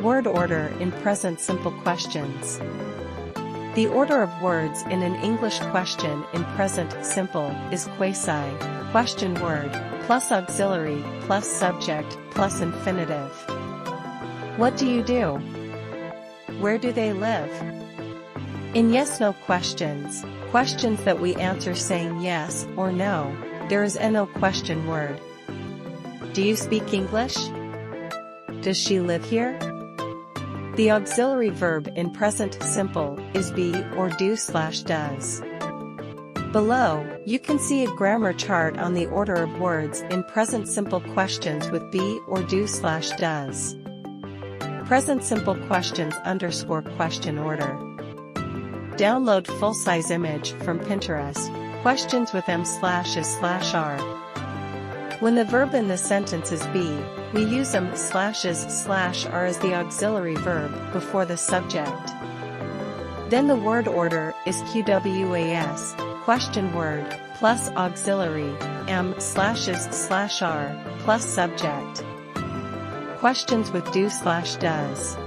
Word order in present simple questions. The order of words in an English question in present simple is quasi, question word, plus auxiliary, plus subject, plus infinitive. What do you do? Where do they live? In yes-no questions, questions that we answer saying yes or no, there is a no question word. Do you speak English? Does she live here? The auxiliary verb in present simple is be or do/does. Below, you can see a grammar chart on the order of words in present simple questions with be or do/does. Present simple questions _ question order. Download full-size image from Pinterest, questions with m/is/are. When the verb in the sentence is be, we use m/is/are as the auxiliary verb before the subject. Then the word order is QWAS, question word, plus auxiliary, m/is/are, plus subject. Questions with do/does.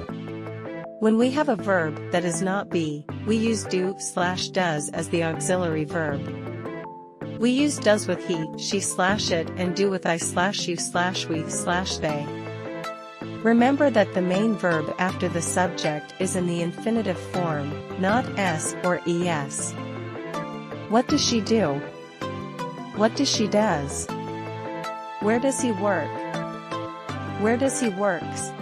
When we have a verb that is not be, we use do/does as the auxiliary verb. We use does with he, she/it and do with I/you/we/they. Remember that the main verb after the subject is in the infinitive form, not s or es. What does she do? What does she does? Where does he work? Where does he works?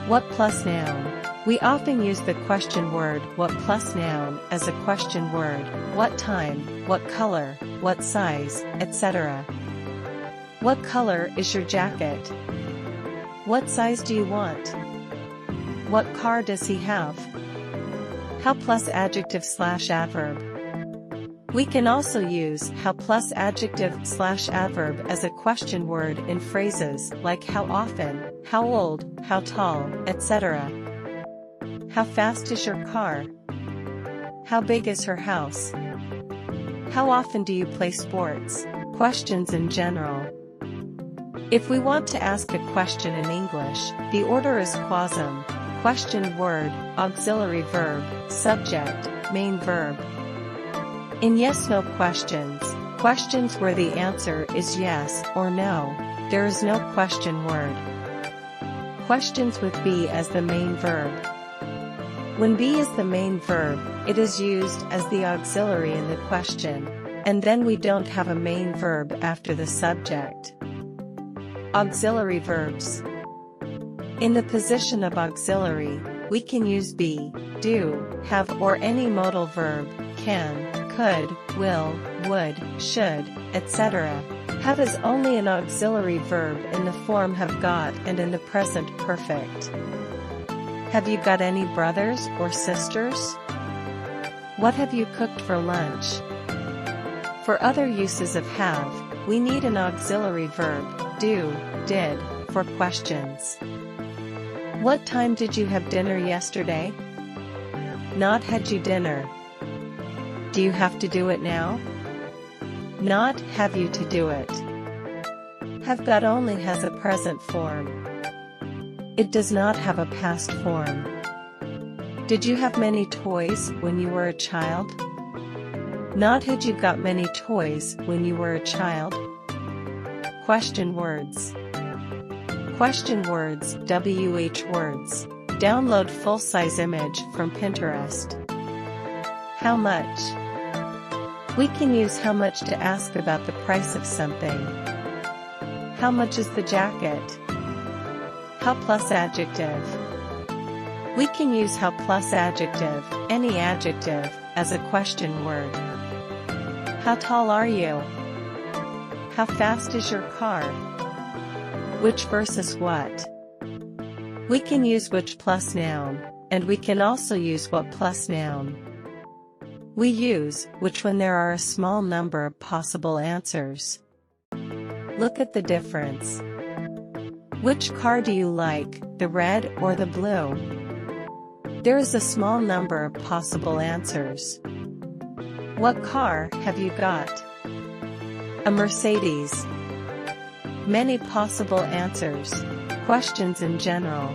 What plus noun? We often use the question word what plus noun as a question word, what time, what color, what size, etc. What color is your jacket? What size do you want? What car does he have? How plus adjective/adverb. We can also use how plus adjective/adverb as a question word in phrases like how often, how old, how tall, etc. How fast is your car? How big is her house? How often do you play sports? Questions in general. If we want to ask a question in English, the order is quasum, question word, auxiliary verb, subject, main verb. In yes-no questions, questions where the answer is yes or no, there is no question word. Questions with be as the main verb. When be is the main verb, it is used as the auxiliary in the question, and then we don't have a main verb after the subject. Auxiliary verbs. In the position of auxiliary, we can use be, do, have or any modal verb, can, could, will, would, should, etc. Have is only an auxiliary verb in the form have got and in the present perfect. Have you got any brothers or sisters? What have you cooked for lunch? For other uses of have, we need an auxiliary verb, do, did, for questions. What time did you have dinner yesterday? Not had you dinner. Do you have to do it now? Not have you to do it. Have got only has a present form. It does not have a past form. Did you have many toys when you were a child? Not had you got many toys when you were a child. Question words. Question words, WH words. Download full-size image from Pinterest. How much? We can use how much to ask about the price of something. How much is the jacket? How plus adjective. We can use how plus adjective, any adjective, as a question word. How tall are you? How fast is your car? Which versus what? We can use which plus noun, and we can also use what plus noun. We use which when there are a small number of possible answers. Look at the difference. Which car do you like, the red or the blue? There is a small number of possible answers. What car have you got? A Mercedes. Many possible answers. Questions in general.